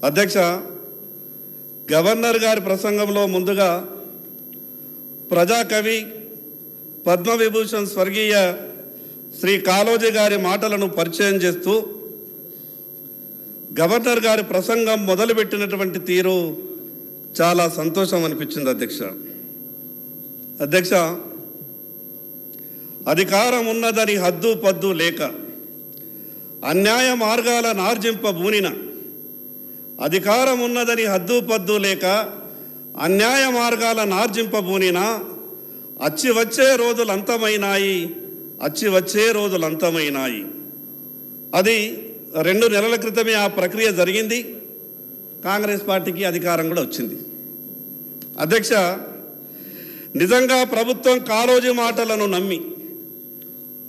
అధ్యక్ష, గవర్నర్ గారి ప్రసంగంలో ముందుగా ప్రజాకవి పద్మవిభూషణ్ స్వర్గీయ శ్రీ కాళోజీ గారి మాటలను పరిచయం చేస్తూ గవర్నర్ గారి ప్రసంగం మొదలుపెట్టినటువంటి తీరు చాలా సంతోషం అనిపించింది. అధ్యక్ష, అధికారం ఉన్నదని హద్దు పద్దు లేక అన్యాయ మార్గాల నార్జింపబూనిన, అధికారం ఉన్నదని హద్దు పద్దు లేక అన్యాయ మార్గాల నార్జింపబూనిన, అచ్చి వచ్చే రోజులు అంతమైనాయి, అచ్చి వచ్చే రోజులు అంతమైనాయి. అది 2 నెలల క్రితమే ఆ ప్రక్రియ జరిగింది. కాంగ్రెస్ పార్టీకి అధికారం కూడా వచ్చింది. అధ్యక్ష, నిజంగా ప్రభుత్వం కాళోజీ మాటలను నమ్మి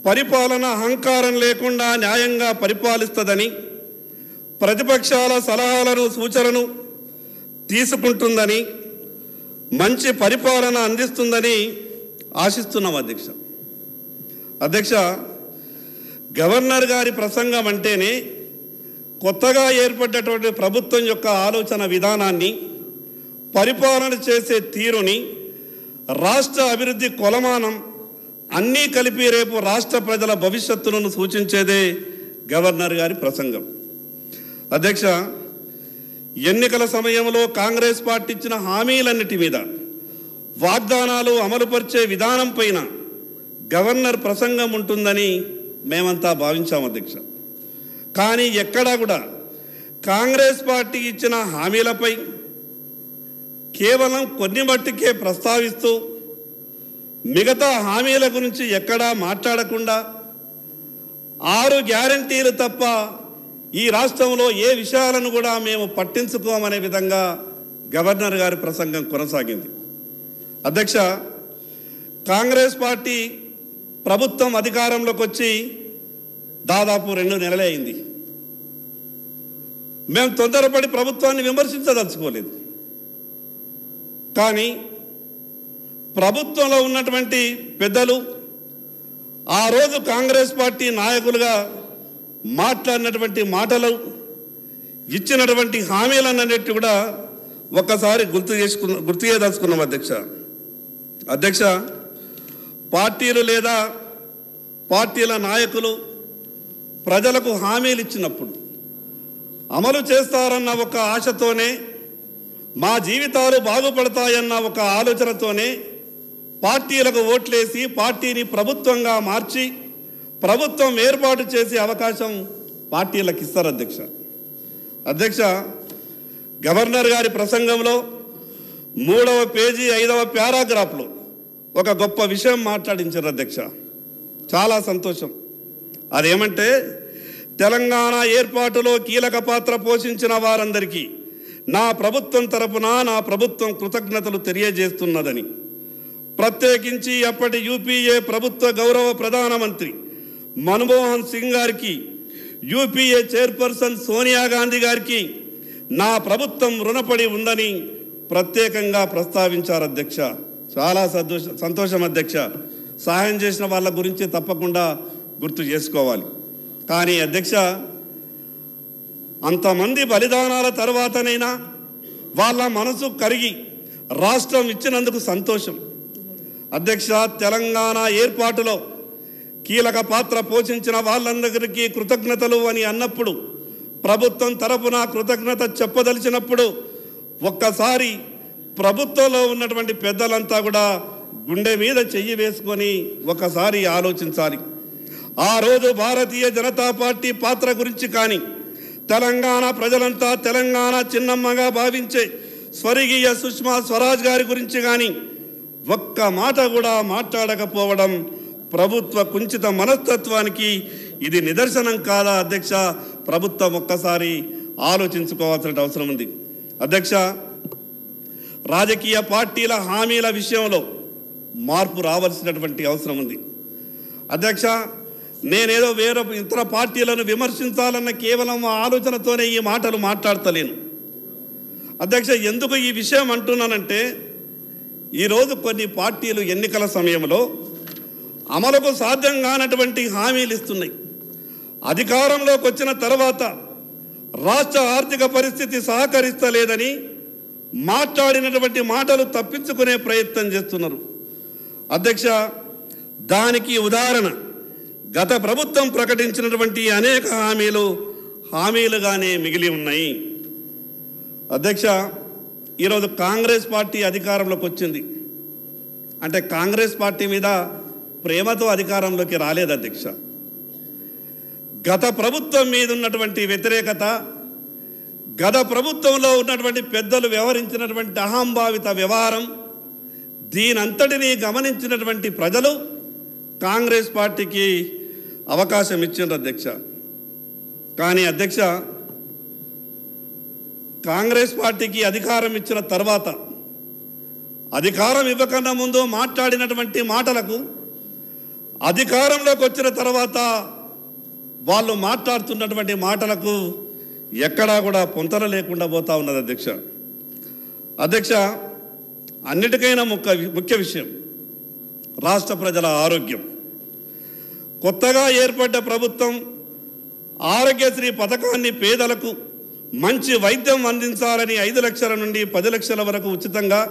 పరిపాలన అహంకారం లేకుండా న్యాయంగా పరిపాలిస్తుందని, ప్రతిపక్షాల సలహాలను సూచనలను తీసుకుంటుందని, మంచి పరిపాలన అందిస్తుందని ఆశిస్తున్నాం. అధ్యక్ష, గవర్నర్ గారి ప్రసంగం అంటేనే కొత్తగా ఏర్పడ్డటువంటి ప్రభుత్వం యొక్క ఆలోచన విధానాన్ని, పరిపాలన చేసే తీరుని, రాష్ట్ర అభివృద్ధి కొలమానం అన్నీ కలిపి రేపు రాష్ట్ర ప్రజల భవిష్యత్తును సూచించేదే గవర్నర్ గారి ప్రసంగం. అధ్యక్ష, ఎన్నికల సమయంలో కాంగ్రెస్ పార్టీ ఇచ్చిన హామీలన్నిటి మీద, వాగ్దానాలు అమలుపరిచే విధానం పైన గవర్నర్ ప్రసంగం ఉంటుందని మేమంతా భావించాం. అధ్యక్ష, కానీ ఎక్కడా కూడా కాంగ్రెస్ పార్టీ ఇచ్చిన హామీలపై కేవలం కొన్ని మట్టుకే ప్రస్తావిస్తూ మిగతా హామీల గురించి ఎక్కడా మాట్లాడకుండా 6 గ్యారంటీలు తప్ప ఈ రాష్ట్రంలో ఏ విషయాలను కూడా మేము పట్టించుకోమనే విధంగా గవర్నర్ గారి ప్రసంగం కొనసాగింది. అధ్యక్ష, కాంగ్రెస్ పార్టీ ప్రభుత్వం అధికారంలోకి వచ్చి దాదాపు 2 నెలలే అయింది. మేము తొందరపడి ప్రభుత్వాన్ని విమర్శించదలుచుకోలేదు. కానీ ప్రభుత్వంలో ఉన్నటువంటి పెద్దలు ఆ రోజు కాంగ్రెస్ పార్టీ నాయకులుగా మాట్లాడినటువంటి మాటలు, ఇచ్చినటువంటి హామీలన్నిటి కూడా ఒక్కసారి గుర్తు చేయదలుచుకున్నాం. అధ్యక్ష, పార్టీలు లేదా పార్టీల నాయకులు ప్రజలకు హామీలు ఇచ్చినప్పుడు అమలు చేస్తారన్న ఒక ఆశతోనే, మా జీవితాలు బాగుపడతాయన్న ఒక ఆలోచనతోనే పార్టీలకు ఓట్లేసి పార్టీని ప్రభుత్వంగా మార్చి ప్రభుత్వం ఏర్పాటు చేసే అవకాశం పార్టీలకు ఇస్తారు. అధ్యక్ష, గవర్నర్ గారి ప్రసంగంలో 3వ పేజీ 5వ పారాగ్రాఫ్లో ఒక గొప్ప విషయం మాట్లాడించారు. అధ్యక్ష, చాలా సంతోషం. అదేమంటే, తెలంగాణ ఏర్పాటులో కీలక పాత్ర పోషించిన వారందరికీ నా ప్రభుత్వం తరపున నా ప్రభుత్వం కృతజ్ఞతలు తెలియజేస్తున్నదని, ప్రత్యేకించి అప్పటి యూపీఏ ప్రభుత్వ గౌరవ ప్రధానమంత్రి మన్మోహన్ సింగ్ గారికి, యూపీఏ చైర్పర్సన్ సోనియా గాంధీ గారికి నా ప్రభుత్వం రుణపడి ఉందని ప్రత్యేకంగా ప్రస్తావించారు. అధ్యక్ష, చాలా సంతోషం. అధ్యక్ష, సహాయం చేసిన వాళ్ళ గురించి తప్పకుండా గుర్తు చేసుకోవాలి. కానీ అధ్యక్ష, అంతమంది బలిదానాల తర్వాతనైనా వాళ్ళ మనసు కరిగి రాష్ట్రం ఇచ్చినందుకు సంతోషం. అధ్యక్ష, తెలంగాణ ఏర్పాటులో కీలక పాత్ర పోషించిన వాళ్ళందరికీ కృతజ్ఞతలు అని అన్నప్పుడు, ప్రభుత్వం తరపున కృతజ్ఞత చెప్పదలిచినప్పుడు ఒక్కసారి ప్రభుత్వంలో ఉన్నటువంటి పెద్దలంతా కూడా గుండె మీద చెయ్యి వేసుకొని ఒకసారి ఆలోచించాలి. ఆ రోజు భారతీయ జనతా పార్టీ పాత్ర గురించి కానీ, తెలంగాణ ప్రజలంతా తెలంగాణ చిన్నమ్మగా భావించే స్వర్గీయ సుష్మా స్వరాజ్ గారి గురించి కానీ ఒక్క మాట కూడా మాట్లాడకపోవడం ప్రభుత్వ కుంచిత మనస్తత్వానికి ఇది నిదర్శనం కాదా? అధ్యక్ష, ప్రభుత్వం ఒక్కసారి ఆలోచించుకోవాల్సిన అవసరం ఉంది. అధ్యక్ష, రాజకీయ పార్టీల హామీల విషయంలో మార్పు రావాల్సినటువంటి అవసరం ఉంది. అధ్యక్ష, నేనేదో వేరే ఇతర పార్టీలను విమర్శించాలన్న కేవలం ఆలోచనతోనే ఈ మాటలు మాట్లాడతలేను. అధ్యక్ష, ఎందుకు ఈ విషయం అంటున్నానంటే, ఈరోజు కొన్ని పార్టీలు ఎన్నికల సమయంలో అమలుకు సాధ్యం కానటువంటి హామీలు ఇస్తున్నాయి. అధికారంలోకి వచ్చిన తర్వాత రాష్ట్ర ఆర్థిక పరిస్థితి సహకరిస్తలేదని మాట్లాడినటువంటి మాటలు తప్పించుకునే ప్రయత్నం చేస్తున్నారు. అధ్యక్ష, దానికి ఉదాహరణ గత ప్రభుత్వం ప్రకటించినటువంటి అనేక హామీలుగానే మిగిలి ఉన్నాయి. అధ్యక్ష, ఈరోజు కాంగ్రెస్ పార్టీ అధికారంలోకి వచ్చింది అంటే కాంగ్రెస్ పార్టీ మీద ప్రేమతో అధికారంలోకి రాలేదు అధ్యక్ష. గత ప్రభుత్వం మీద ఉన్నటువంటి వ్యతిరేకత, గత ప్రభుత్వంలో ఉన్నటువంటి పెద్దలు వ్యవహరించినటువంటి అహంభావిత వ్యవహారం, దీనంతటినీ గమనించినటువంటి ప్రజలు కాంగ్రెస్ పార్టీకి అవకాశం ఇచ్చిండ్రు అధ్యక్ష. కానీ అధ్యక్ష, కాంగ్రెస్ పార్టీకి అధికారం ఇచ్చిన తర్వాత, అధికారం ఇవ్వకన్నా ముందు మాట్లాడినటువంటి మాటలకు అధికారంలోకి వచ్చిన తర్వాత వాళ్ళు మాట్లాడుతున్నటువంటి మాటలకు ఎక్కడా కూడా పొంతన లేకుండా పోతా ఉన్నది అధ్యక్ష. అధ్యక్ష, అన్నిటికైనా ముఖ్య విషయం రాష్ట్ర ప్రజల ఆరోగ్యం. కొత్తగా ఏర్పడ్డ ప్రభుత్వం ఆరోగ్యశ్రీ పథకాన్ని పేదలకు మంచి వైద్యం అందించాలని 5 లక్షల నుండి 10 లక్షల వరకు ఉచితంగా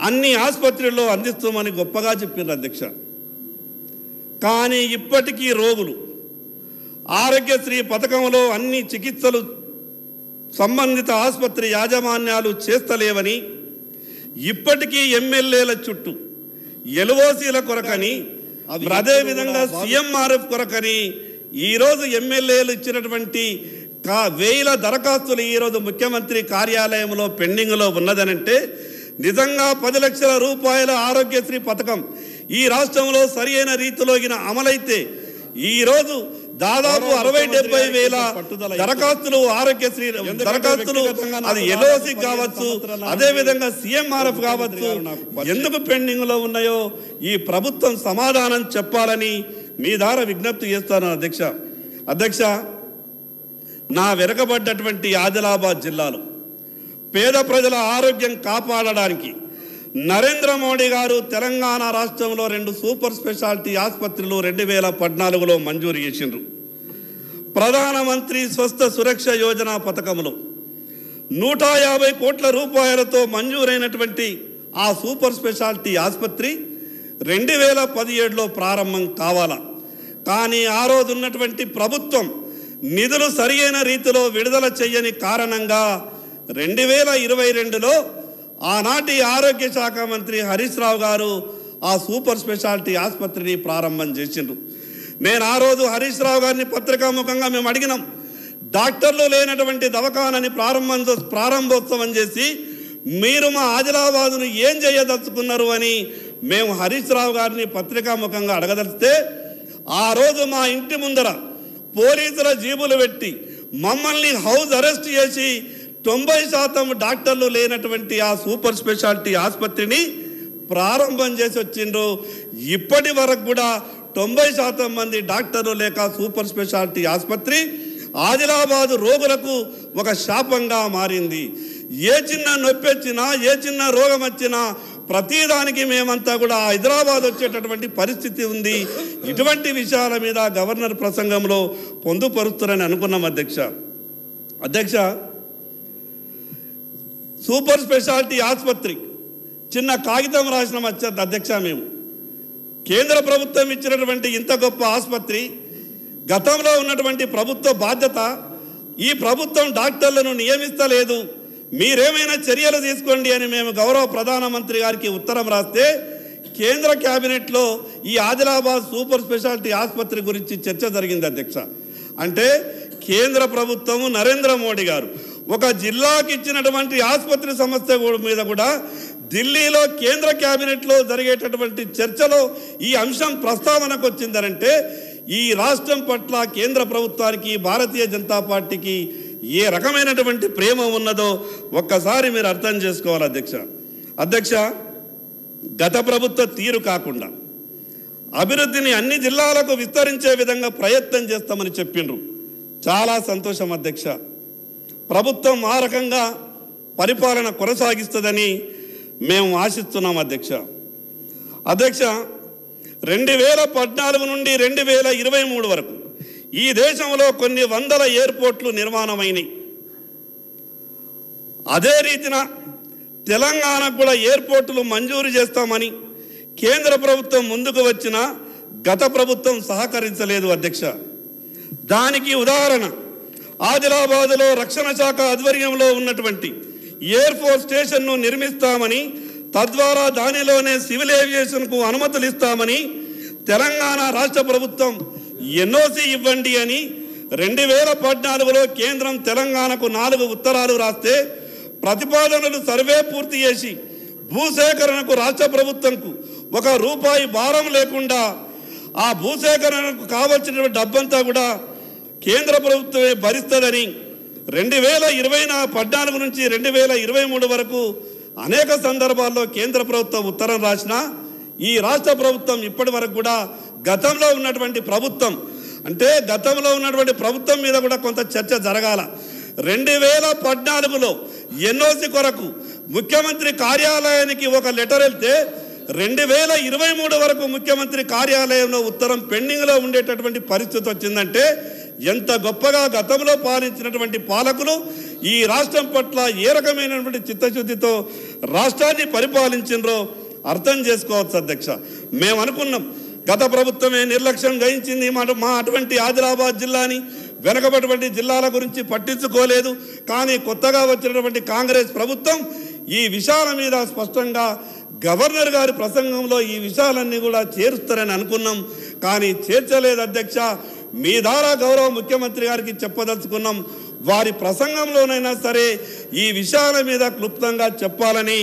అన్ని ఆసుపత్రుల్లో అందిస్తామని గొప్పగా చెప్పిండ్రు అధ్యక్ష. కానీ ఇప్పటికీ రోగులు ఆరోగ్యశ్రీ పథకంలో అన్ని చికిత్సలు సంబంధిత ఆసుపత్రి యాజమాన్యాలు చేస్తలేవని, ఇప్పటికీ ఎమ్మెల్యేల చుట్టూ ఎల్ఓసీల కొరకని, అదేవిధంగా సీఎంఆర్ఎఫ్ కొరకని ఈరోజు ఎమ్మెల్యేలు ఇచ్చినటువంటి 1000 దరఖాస్తులు ఈరోజు ముఖ్యమంత్రి కార్యాలయంలో పెండింగ్లో ఉన్నదనంటే, నిజంగా 10 లక్షల రూపాయల ఆరోగ్యశ్రీ పథకం ఈ రాష్ట్రంలో సరైన రీతిలో అమలైతే ఈరోజు దాదాపు 60-70 వేల దరఖాస్తులు ఆరోగ్యశ్రీ దరఖాస్తులు, అది ఎల్ఓసి కావచ్చు, అదేవిధంగా సీఎంఆర్ఎఫ్ కావచ్చు, ఎందుకు పెండింగ్లో ఉన్నాయో ఈ ప్రభుత్వం సమాధానం చెప్పాలని మీ ద్వారా విజ్ఞప్తి చేస్తాను అధ్యక్ష. అధ్యక్ష, నా వెనుకబడ్డటువంటి ఆదిలాబాద్ జిల్లాలో పేద ప్రజల ఆరోగ్యం కాపాడడానికి నరేంద్ర మోడీ గారు తెలంగాణ రాష్ట్రంలో 2 సూపర్ స్పెషాలిటీ ఆసుపత్రులు 2014లో మంజూరు చేసిండ్రు. ప్రధానమంత్రి స్వస్థ సురక్ష యోజన పథకంలో 150 కోట్ల రూపాయలతో మంజూరైనటువంటి ఆ సూపర్ స్పెషాలిటీ ఆసుపత్రి 2017లో ప్రారంభం కావాలా. కానీ ఆ రోజు ఉన్నటువంటి ప్రభుత్వం నిధులు సరియైన రీతిలో విడుదల చేయని కారణంగా 2022లో ఆనాటి ఆరోగ్య శాఖ మంత్రి హరీష్ రావు గారు ఆ సూపర్ స్పెషాలిటీ ఆసుపత్రిని ప్రారంభం చేసిండ్రు. నేను ఆ రోజు హరీష్ రావు గారిని పత్రికాముఖంగా మేము అడిగినాం, డాక్టర్లు లేనటువంటి దవాఖానాని ప్రారంభోత్సవం చేసి మీరు మా ఆదిలాబాదును ఏం చేయదలుచుకున్నారు అని మేము హరీష్ రావు గారిని పత్రికాముఖంగా అడగదలిస్తే, ఆ రోజు మా ఇంటి ముందర పోలీసుల జీబులు పెట్టి మమ్మల్ని హౌస్ అరెస్ట్ చేసి 90% డాక్టర్లు లేనటువంటి ఆ సూపర్ స్పెషాలిటీ ఆసుపత్రిని ప్రారంభం చేసి వచ్చిండ్రు. ఇప్పటి వరకు కూడా 90% మంది డాక్టర్లు లేక సూపర్ స్పెషాలిటీ ఆసుపత్రి ఆదిలాబాదు రోగులకు ఒక శాపంగా మారింది. ఏ చిన్న నొప్పి వచ్చినా, ఏ చిన్న రోగం వచ్చినా ప్రతిదానికి మేమంతా కూడా హైదరాబాద్ వచ్చేటటువంటి పరిస్థితి ఉంది. ఇటువంటి విషయాల మీద గవర్నర్ ప్రసంగంలో పొందుపరుస్తారని అనుకున్నాం అధ్యక్ష. అధ్యక్ష, సూపర్ స్పెషాలిటీ ఆసుపత్రి చిన్న కాగితం రాసినాం అధ్యక్ష. మేము కేంద్ర ప్రభుత్వం ఇచ్చినటువంటి ఇంత గొప్ప ఆసుపత్రి, గతంలో ఉన్నటువంటి ప్రభుత్వ బాధ్యత, ఈ ప్రభుత్వం డాక్టర్లను నియమిస్తలేదు, మీరేమైనా చర్యలు తీసుకోండి అని మేము గౌరవ ప్రధానమంత్రి గారికి ఉత్తరం రాస్తే కేంద్ర క్యాబినెట్లో ఈ ఆదిలాబాద్ సూపర్ స్పెషాలిటీ ఆసుపత్రి గురించి చర్చ జరిగింది అధ్యక్ష. అంటే కేంద్ర ప్రభుత్వము నరేంద్ర మోడీ గారు ఒక జిల్లాకి ఇచ్చినటువంటి ఆసుపత్రి సమస్య మీద కూడా ఢిల్లీలో కేంద్ర క్యాబినెట్లో జరిగేటటువంటి చర్చలో ఈ అంశం ప్రస్తావనకు వచ్చిందనంటే ఈ రాష్ట్రం పట్ల కేంద్ర ప్రభుత్వానికి, భారతీయ జనతా పార్టీకి ఏ రకమైనటువంటి ప్రేమ ఉన్నదో ఒక్కసారి మీరు అర్థం చేసుకోవాలి అధ్యక్ష. అధ్యక్ష, గత ప్రభుత్వ తీరు కాకుండా అభివృద్ధిని అన్ని జిల్లాలకు విస్తరించే విధంగా ప్రయత్నం చేస్తామని చెప్పిండ్రు. చాలా సంతోషం అధ్యక్ష. ప్రభుత్వం ఆ రకంగా పరిపాలన కొనసాగిస్తుందని మేము ఆశిస్తున్నాం అధ్యక్ష. అధ్యక్ష, 2014 నుండి 2023 వరకు ఈ దేశంలో కొన్ని వందల ఎయిర్పోర్ట్లు నిర్మాణమైనవి. అదే రీతిన తెలంగాణకు కూడా ఎయిర్పోర్టులు మంజూరు చేస్తామని కేంద్ర ప్రభుత్వం ముందుకు వచ్చిన గత ప్రభుత్వం సహకరించలేదు అధ్యక్ష. దానికి ఉదాహరణ ఆదిలాబాదులో రక్షణ శాఖ ఆధ్వర్యంలో ఉన్నటువంటి ఎయిర్ ఫోర్స్ స్టేషన్ను నిర్మిస్తామని, తద్వారా దానిలోనే సివిల్ ఏవియేషన్కు అనుమతులు ఇస్తామని తెలంగాణ రాష్ట్ర ప్రభుత్వం ఎన్ఓసి ఇవ్వండి అని 2014లో కేంద్రం తెలంగాణకు 4 ఉత్తరాలు రాస్తే ప్రతిపాదనలు సర్వే పూర్తి చేసి భూసేకరణకు రాష్ట్ర ప్రభుత్వంకు ₹1 భారం లేకుండా ఆ భూసేకరణకు కావలసినటువంటి డబ్బంతా కూడా కేంద్ర ప్రభుత్వమే భరిస్తుందని 2014 నుంచి 2023 వరకు అనేక సందర్భాల్లో కేంద్ర ప్రభుత్వం ఉత్తరం రాసినా ఈ రాష్ట్ర ప్రభుత్వం ఇప్పటి వరకు కూడా గతంలో ఉన్నటువంటి ప్రభుత్వం అంటే గతంలో ఉన్నటువంటి ప్రభుత్వం మీద కూడా కొంత చర్చ జరగాల. 2014లో ఎన్ఓసి కొరకు ముఖ్యమంత్రి కార్యాలయానికి ఒక లెటర్ వెళ్తే 2023 వరకు ముఖ్యమంత్రి కార్యాలయంలో ఉత్తరం పెండింగ్లో ఉండేటటువంటి పరిస్థితి వచ్చిందంటే ఎంత గొప్పగా గతంలో పాలించినటువంటి పాలకులు ఈ రాష్ట్రం పట్ల ఏ రకమైనటువంటి చిత్తశుద్ధితో రాష్ట్రాన్ని పరిపాలించినరో అర్థం చేసుకోవచ్చు అధ్యక్ష. మేము అనుకున్నాం గత ప్రభుత్వమే నిర్లక్ష్యం వహించింది, మా అటువంటి ఆదిలాబాద్ జిల్లాని వెనకబడినటువంటి జిల్లాల గురించి పట్టించుకోలేదు. కానీ కొత్తగా వచ్చినటువంటి కాంగ్రెస్ ప్రభుత్వం ఈ విషయాల మీద స్పష్టంగా గవర్నర్ గారి ప్రసంగంలో ఈ విషయాలన్నీ కూడా చేరుస్తారని అనుకున్నాం, కానీ చేర్చలేదు అధ్యక్ష. మీ ద్వారా గౌరవ ముఖ్యమంత్రి గారికి చెప్పదలుచుకున్నాం, వారి ప్రసంగంలోనైనా సరే ఈ విషయాల మీద క్లుప్తంగా చెప్పాలని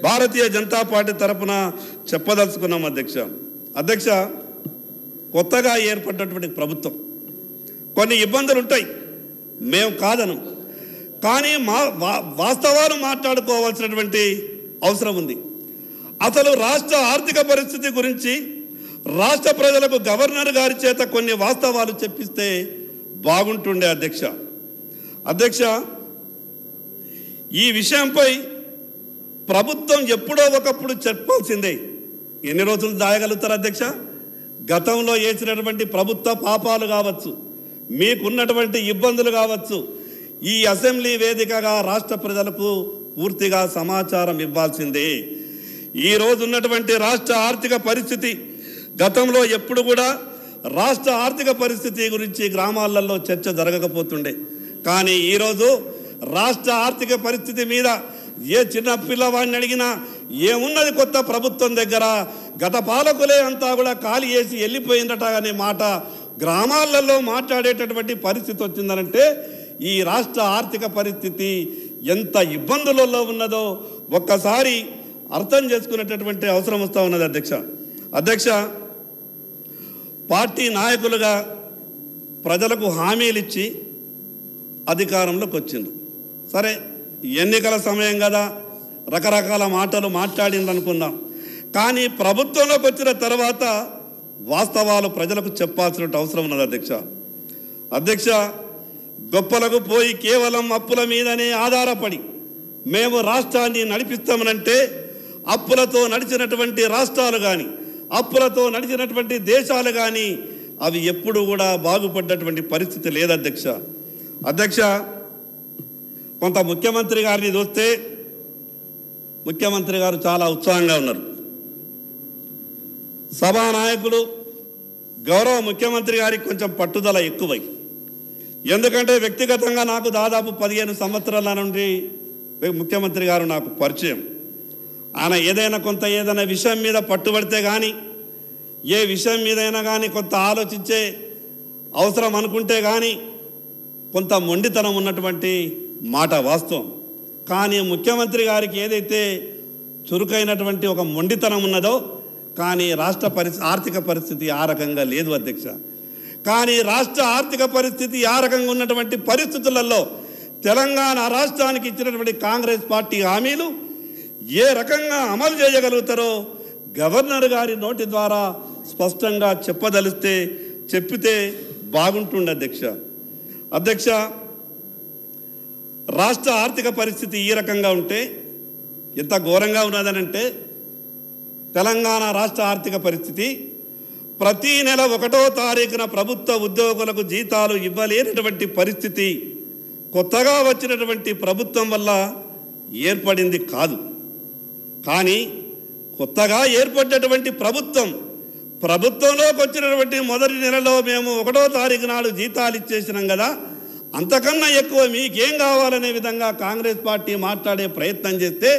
భారతీయ జనతా పార్టీ తరఫున చెప్పదలుచుకున్నాం అధ్యక్ష. కొత్తగా ఏర్పడినటువంటి ప్రభుత్వం కొన్ని ఇబ్బందులు ఉంటాయి, మేము కాదను, కానీ వాస్తవాలు మాట్లాడుకోవాల్సినటువంటి అవసరం ఉంది. అసలు రాష్ట్ర ఆర్థిక పరిస్థితి గురించి రాష్ట్ర ప్రజలకు గవర్నర్ గారి చేత కొన్ని వాస్తవాలు చెప్పిస్తే బాగుంటుండే అధ్యక్ష. ఈ విషయంపై ప్రభుత్వం ఎప్పుడో ఒకప్పుడు చెప్పాల్సిందే. ఎన్ని రోజులు దాయగలుగుతారు అధ్యక్ష? గతంలో చేసినటువంటి ప్రభుత్వ పాపాలు కావచ్చు, మీకున్నటువంటి ఇబ్బందులు కావచ్చు, ఈ అసెంబ్లీ వేదికగా రాష్ట్ర ప్రజలకు పూర్తిగా సమాచారం ఇవ్వాల్సిందే. ఈ రోజు ఉన్నటువంటి రాష్ట్ర ఆర్థిక పరిస్థితి, గతంలో ఎప్పుడు కూడా రాష్ట్ర ఆర్థిక పరిస్థితి గురించి గ్రామాలలో చర్చ జరగకపోతుండే, కానీ ఈరోజు రాష్ట్ర ఆర్థిక పరిస్థితి మీద ఏ చిన్న పిల్లవాడిని అడిగినా ఏమున్నది కొత్త ప్రభుత్వం దగ్గర, గత పాలకులే అంతా కూడా ఖాళీ చేసి వెళ్ళిపోయిందట అనే మాట గ్రామాలలో మాట్లాడేటటువంటి పరిస్థితి వచ్చిందనంటే ఈ రాష్ట్ర ఆర్థిక పరిస్థితి ఎంత ఇబ్బందులలో ఉన్నదో ఒక్కసారి అర్థం చేసుకునేటటువంటి అవసరం వస్తూ ఉన్నది అధ్యక్ష. పార్టీ నాయకులుగా ప్రజలకు హామీలు ఇచ్చి అధికారంలోకి వచ్చిండ్రు. సరే, ఎన్నికల సమయం కదా, రకరకాల మాటలు మాట్లాడింది అనుకుందాం, కానీ ప్రభుత్వంలోకి వచ్చిన తర్వాత వాస్తవాలు ప్రజలకు చెప్పాల్సిన అవసరం ఉన్నది అధ్యక్ష. గొప్పలకు పోయి కేవలం అప్పుల మీదనే ఆధారపడి మేము రాష్ట్రాన్ని నడిపిస్తామనంటే అప్పులతో నడిచినటువంటి రాష్ట్రాలు కానీ అప్పులతో నడిచినటువంటి దేశాలు కానీ అవి ఎప్పుడు కూడా బాగుపడ్డటువంటి పరిస్థితి లేదు అధ్యక్ష. కొంత ముఖ్యమంత్రి గారిని చూస్తే ముఖ్యమంత్రి గారు చాలా ఉత్సాహంగా ఉన్నారు. సభానాయకులు గౌరవ ముఖ్యమంత్రి గారికి కొంచెం పట్టుదల ఎక్కువై, ఎందుకంటే వ్యక్తిగతంగా నాకు దాదాపు 15 సంవత్సరాల నుండి ముఖ్యమంత్రి గారు నాకు పరిచయం. ఆయన ఏదైనా విషయం మీద పట్టుబడితే కానీ, ఏ విషయం మీదైనా కానీ కొంత ఆలోచించే అవసరం అనుకుంటే కానీ కొంత మొండితనం ఉన్నటువంటి మాట వాస్తవం. కానీ ముఖ్యమంత్రి గారికి ఏదైతే చురుకైనటువంటి ఒక మొండితనం ఉన్నదో, కానీ రాష్ట్ర ఆర్థిక పరిస్థితి ఆ రకంగా లేదు అధ్యక్ష. కానీ రాష్ట్ర ఆర్థిక పరిస్థితి ఆ రకంగా ఉన్నటువంటి పరిస్థితులలో తెలంగాణ రాష్ట్రానికి ఇచ్చినటువంటి కాంగ్రెస్ పార్టీ హామీలు ఏ రకంగా అమలు చేయగలుగుతారో గవర్నర్ గారి నోటి ద్వారా స్పష్టంగా చెప్పితే బాగుంటుండే అధ్యక్ష. రాష్ట్ర ఆర్థిక పరిస్థితి ఈ రకంగా ఉంటే ఎంత ఘోరంగా ఉన్నదనంటే, తెలంగాణ రాష్ట్ర ఆర్థిక పరిస్థితి ప్రతి నెల 1వ తారీఖున ప్రభుత్వ ఉద్యోగులకు జీతాలు ఇవ్వలేనటువంటి పరిస్థితి కొత్తగా వచ్చినటువంటి ప్రభుత్వం వల్ల ఏర్పడింది కాదు. కానీ కొత్తగా ఏర్పడినటువంటి ప్రభుత్వంలోకి వచ్చినటువంటి మొదటి నెలలో మేము 1వ తారీఖు నాడు జీతాలు ఇచ్చేసినాం కదా, అంతకన్నా ఎక్కువ మీకేం కావాలనే విధంగా కాంగ్రెస్ పార్టీ మాట్లాడే ప్రయత్నం చేస్తే,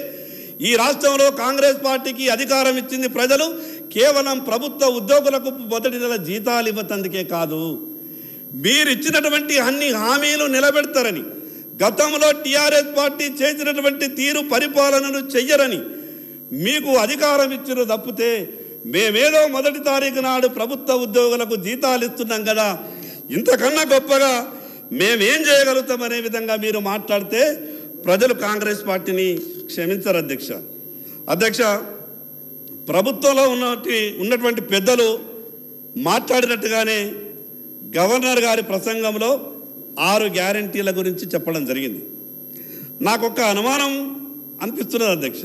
ఈ రాష్ట్రంలో కాంగ్రెస్ పార్టీకి అధికారం ఇచ్చింది ప్రజలు కేవలం ప్రభుత్వ ఉద్యోగులకు మొదటి నెల జీతాలు ఇవ్వతందుకే కాదు, మీరు ఇచ్చినటువంటి అన్ని హామీలు నిలబెడతారని, గతంలో టీఆర్ఎస్ పార్టీ చేసినటువంటి తీరు పరిపాలనను చెయ్యరని మీకు అధికారం ఇచ్చిన తప్పితే మేమేదో మొదటి తారీఖు నాడు ప్రభుత్వ ఉద్యోగులకు జీతాలు ఇస్తున్నాం కదా, ఇంతకన్నా గొప్పగా మేమేం చేయగలుగుతామనే విధంగా మీరు మాట్లాడితే ప్రజలు కాంగ్రెస్ పార్టీని క్షమించరు అధ్యక్ష. ప్రభుత్వంలో ఉన్నటువంటి పెద్దలు మాట్లాడినట్టుగానే గవర్నర్ గారి ప్రసంగంలో 6 గ్యారంటీల గురించి చెప్పడం జరిగింది. నాకు ఒక అనుమానం అనిపిస్తున్నది అధ్యక్ష,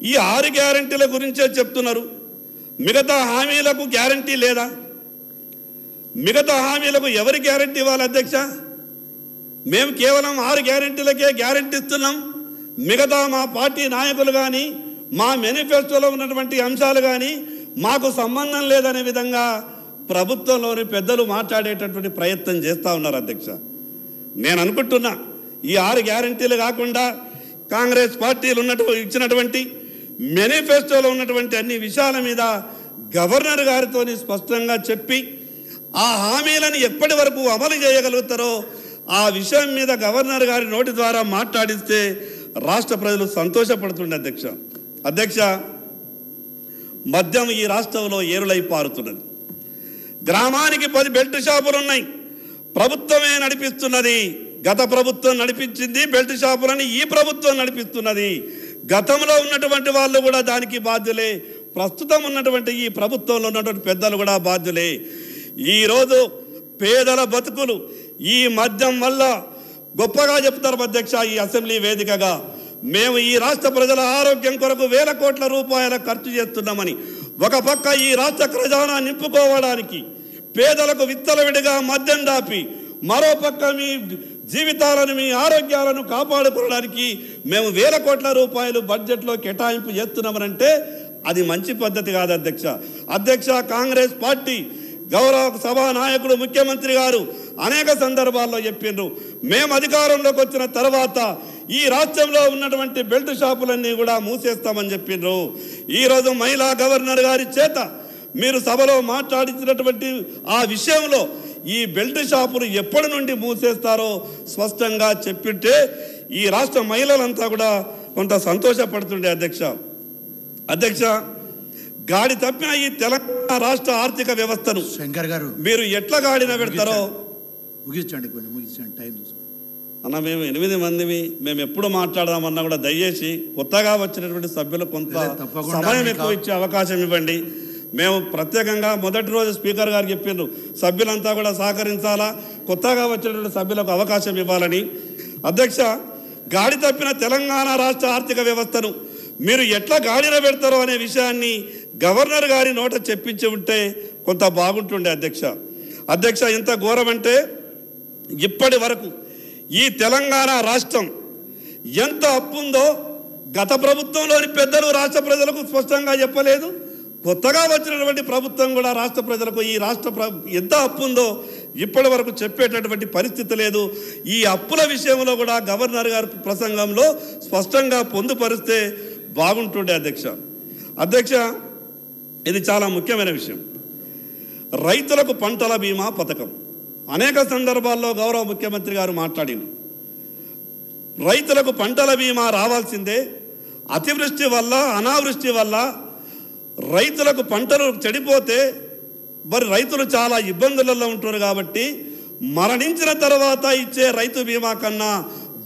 ఈ 6 గ్యారంటీల గురించే చెప్తున్నారు, మిగతా హామీలకు గ్యారంటీ లేదా? మిగతా హామీలకు ఎవరి గ్యారంటీ ఇవ్వాలి అధ్యక్ష? మేము కేవలం 6 గ్యారంటీలకే గ్యారంటీ ఇస్తున్నాం, మిగతా మా పార్టీ నాయకులు కానీ మా మేనిఫెస్టోలో ఉన్నటువంటి అంశాలు కానీ మాకు సంబంధం లేదనే విధంగా ప్రభుత్వంలోని పెద్దలు మాట్లాడేటటువంటి ప్రయత్నం చేస్తూ ఉన్నారు అధ్యక్ష. నేను అనుకుంటున్నా ఈ 6 గ్యారంటీలు కాకుండా కాంగ్రెస్ పార్టీలు ఇచ్చినటువంటి మేనిఫెస్టోలో ఉన్నటువంటి అన్ని విషయాల మీద గవర్నర్ గారితో స్పష్టంగా చెప్పి ఆ హామీలను ఎప్పటి వరకు అమలు చేయగలుగుతారో ఆ విషయం మీద గవర్నర్ గారి నోటి ద్వారా మాట్లాడిస్తే రాష్ట్ర ప్రజలు సంతోషపడుతుండే అధ్యక్ష. మద్యం ఈ రాష్ట్రంలో ఏరులై పారుతున్నది. గ్రామానికి 10 బెల్ట్ షాపులు ఉన్నాయి, ప్రభుత్వమే నడిపిస్తున్నది. గత ప్రభుత్వం నడిపించింది బెల్ట్ షాపులని, ఈ ప్రభుత్వం నడిపిస్తున్నది. గతంలో ఉన్నటువంటి వాళ్ళు కూడా దానికి బాధ్యులే, ప్రస్తుతం ఉన్నటువంటి ఈ ప్రభుత్వంలో ఉన్నటువంటి పెద్దలు కూడా బాధ్యులే. ఈరోజు పేదల బతుకులు ఈ మద్యం వల్ల గొప్పగా చెప్తారు అధ్యక్ష. ఈ అసెంబ్లీ వేదికగా మేము ఈ రాష్ట్ర ప్రజల ఆరోగ్యం కొరకు వేల కోట్ల రూపాయల ఖర్చు చేస్తున్నామని, ఒక పక్క ఈ రాష్ట్ర ఖజానా నింపుకోవడానికి పేదలకు విత్తలవిడిగా మద్యం దాపి, మరో పక్క మీ జీవితాలను మీ ఆరోగ్యాలను కాపాడుకోవడానికి మేము వేల కోట్ల రూపాయలు బడ్జెట్లో కేటాయింపు చేస్తున్నామనంటే అది మంచి పద్ధతి కాదు అధ్యక్ష. కాంగ్రెస్ పార్టీ గౌరవ సభా నాయకుడు ముఖ్యమంత్రి గారు అనేక సందర్భాల్లో చెప్పిండ్రు, మేము అధికారంలోకి వచ్చిన తర్వాత ఈ రాష్ట్రంలో ఉన్నటువంటి బెల్ట్ షాపులన్నీ కూడా మూసేస్తామని చెప్పిండ్రు. ఈరోజు మహిళా గవర్నర్ గారి చేత మీరు సభలో మాట్లాడించినటువంటి ఆ విషయంలో ఈ బెల్ట్ షాపులు ఎప్పటి నుండి మూసేస్తారో స్పష్టంగా చెప్పింటే ఈ రాష్ట్ర మహిళలంతా కూడా కొంత సంతోషపడుతుండే అధ్యక్ష. గాడి తప్పిన ఈ తెలంగాణ రాష్ట్ర ఆర్థిక వ్యవస్థను శంకర్ గారు మీరు ఎట్లా గాడిన పెడతారో ముగించండి టైం చూసుకోండి అన్న. మేము 8 మందిమి, మేము ఎప్పుడు మాట్లాడదామన్నా కూడా దయచేసి కొత్తగా వచ్చినటువంటి సభ్యులు కొంత సమయం ఎక్కువ ఇచ్చే అవకాశం ఇవ్వండి. మేము ప్రత్యేకంగా మొదటి రోజు స్పీకర్ గారు చెప్పిండ్రు సభ్యులంతా కూడా సహకరించాలా, కొత్తగా వచ్చినటువంటి సభ్యులకు అవకాశం ఇవ్వాలని. అధ్యక్ష, గాడి తప్పిన తెలంగాణ రాష్ట్ర ఆర్థిక వ్యవస్థను మీరు ఎట్లా గాడిన పెడతారో అనే విషయాన్ని గవర్నర్ గారి నోట చెప్పించి ఉంటే కొంత బాగుంటుండే అధ్యక్ష. ఎంత ఘోరం అంటే ఇప్పటి వరకు ఈ తెలంగాణ రాష్ట్రం ఎంత అప్పుందో గత ప్రభుత్వంలోని పెద్దలు రాష్ట్ర ప్రజలకు స్పష్టంగా చెప్పలేదు. కొత్తగా వచ్చినటువంటి ప్రభుత్వం కూడా రాష్ట్ర ప్రజలకు ఈ ఎంత అప్పుందో ఇప్పటి వరకు చెప్పేటటువంటి పరిస్థితి లేదు. ఈ అప్పుల విషయంలో కూడా గవర్నర్ గారి ప్రసంగంలో స్పష్టంగా పొందుపరిస్తే బాగుంటుండే అధ్యక్ష. ఇది చాలా ముఖ్యమైన విషయం. రైతులకు పంటల బీమా పథకం అనేక సందర్భాల్లో గౌరవ ముఖ్యమంత్రి గారు మాట్లాడింది. రైతులకు పంటల బీమా రావాల్సిందే. అతివృష్టి వల్ల అనావృష్టి వల్ల రైతులకు పంటలు చెడిపోతే మరి రైతులు చాలా ఇబ్బందులలో ఉంటారు కాబట్టి మరణించిన తర్వాత ఇచ్చే రైతు బీమా కన్నా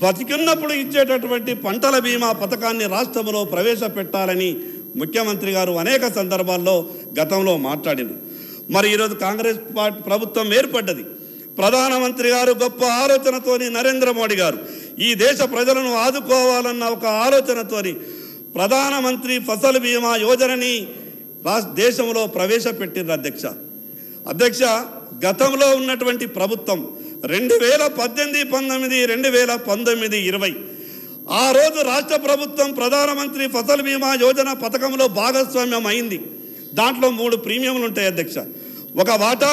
బతికున్నప్పుడు ఇచ్చేటటువంటి పంటల బీమా పథకాన్ని రాష్ట్రంలో ప్రవేశపెట్టాలని ముఖ్యమంత్రి గారు అనేక సందర్భాల్లో గతంలో మాట్లాడింది. మరి ఈరోజు కాంగ్రెస్ పార్టీ ప్రభుత్వం ఏర్పడ్డది. ప్రధానమంత్రి గారు గొప్ప ఆలోచనతోని, నరేంద్ర మోడీ గారు ఈ దేశ ప్రజలను ఆదుకోవాలన్న ఒక ఆలోచనతోని ప్రధానమంత్రి ఫసల్ బీమా యోజనని దేశంలో ప్రవేశపెట్టిండ్రు అధ్యక్ష. గతంలో ఉన్నటువంటి ప్రభుత్వం 2018, 19, 2019, 20 ఆ రోజు రాష్ట్ర ప్రభుత్వం ప్రధానమంత్రి ఫసల్ బీమా యోజన పథకంలో భాగస్వామ్యం అయింది. దాంట్లో 3 ప్రీమియంలు ఉంటాయి అధ్యక్ష. ఒక వాటా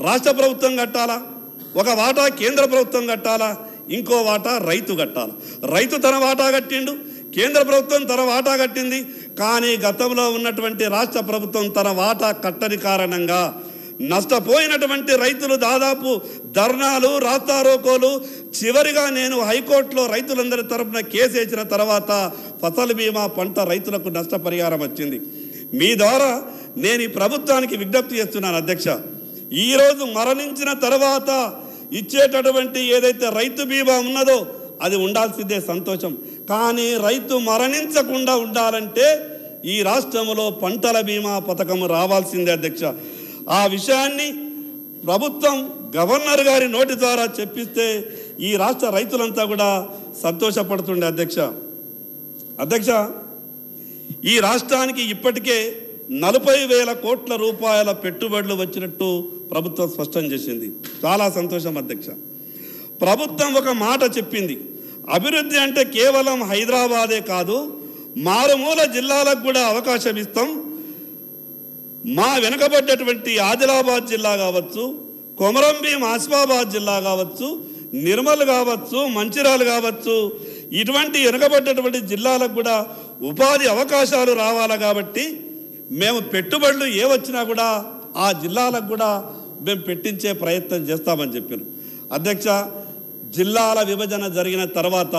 రాష్ట్ర ప్రభుత్వం కట్టాలా, ఒక వాటా కేంద్ర ప్రభుత్వం కట్టాలా, ఇంకో వాటా రైతు కట్టాలి. రైతు తన వాటా కట్టిండు, కేంద్ర ప్రభుత్వం తన వాటా కట్టింది. కానీ గతంలో ఉన్నటువంటి రాష్ట్ర ప్రభుత్వం తన వాటా కట్టని కారణంగా నష్టపోయినటువంటి రైతులు దాదాపు ధర్నాలు, రాస్తారోకోలు, చివరిగా నేను హైకోర్టులో రైతులందరి తరఫున కేసు వేసిన తర్వాత ఫసల్ బీమా పంట రైతులకు నష్టపరిహారం వచ్చింది. మీ ద్వారా నేను ఈ ప్రభుత్వానికి విజ్ఞప్తి చేస్తున్నాను అధ్యక్ష. ఈరోజు మరణించిన తర్వాత ఇచ్చేటటువంటి ఏదైతే రైతు బీమా ఉన్నదో అది ఉండాల్సిందే, సంతోషం. కానీ రైతు మరణించకుండా ఉండాలంటే ఈ రాష్ట్రంలో పంటల బీమా పథకం రావాల్సిందే అధ్యక్ష. ఆ విషయాన్ని ప్రభుత్వం గవర్నర్ గారి నోటి ద్వారా చెప్పిస్తే ఈ రాష్ట్ర రైతులంతా కూడా సంతోషపడుతుండే అధ్యక్ష. ఈ రాష్ట్రానికి ఇప్పటికే 40,000 కోట్ల రూపాయల పెట్టుబడులు వచ్చినట్టు ప్రభుత్వం స్పష్టం చేసింది. చాలా సంతోషం అధ్యక్ష. ప్రభుత్వం ఒక మాట చెప్పింది, అభివృద్ధి అంటే కేవలం హైదరాబాదే కాదు, మారుమూల జిల్లాలకు కూడా అవకాశం ఇస్తాం. మా వెనుకబడ్డటువంటి ఆదిలాబాద్ జిల్లా కావచ్చు, కొమరంభీం ఆసిఫాబాద్ జిల్లా కావచ్చు, నిర్మల్ కావచ్చు, మంచిర్యాల కావచ్చు, ఇటువంటి వెనుకబడ్డటువంటి జిల్లాలకు కూడా ఉపాధి అవకాశాలు రావాలి. కాబట్టి మేము పెట్టుబడులు ఏ వచ్చినా కూడా ఆ జిల్లాలకు కూడా మేము పెట్టించే ప్రయత్నం చేస్తామని చెప్పారు అధ్యక్ష. జిల్లాల విభజన జరిగిన తర్వాత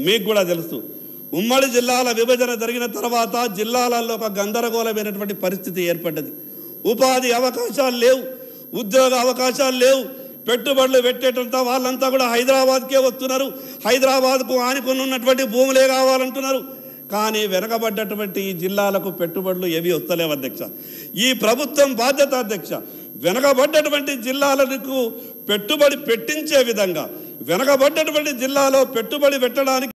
మీకు కూడా తెలుసు, ఉమ్మడి జిల్లాల విభజన జరిగిన తర్వాత జిల్లాలలో ఒక గందరగోళమైనటువంటి పరిస్థితి ఏర్పడ్డది. ఉపాధి అవకాశాలు లేవు, ఉద్యోగ అవకాశాలు లేవు. పెట్టుబడులు పెట్టేటంతా వాళ్ళంతా కూడా హైదరాబాద్కే వస్తున్నారు. హైదరాబాద్కు ఆనుకొని ఉన్నటువంటి భూములే కావాలంటున్నారు. కానీ వెనకబడ్డటువంటి ఈ జిల్లాలకు పెట్టుబడులు ఏవి వస్తలేవు అధ్యక్ష. ఈ ప్రభుత్వం బాధ్యత అధ్యక్ష, వెనకబడ్డటువంటి జిల్లాలకు పెట్టుబడి పెట్టించే విధంగా, వెనకబడ్డటువంటి జిల్లాలో పెట్టుబడి పెట్టడానికి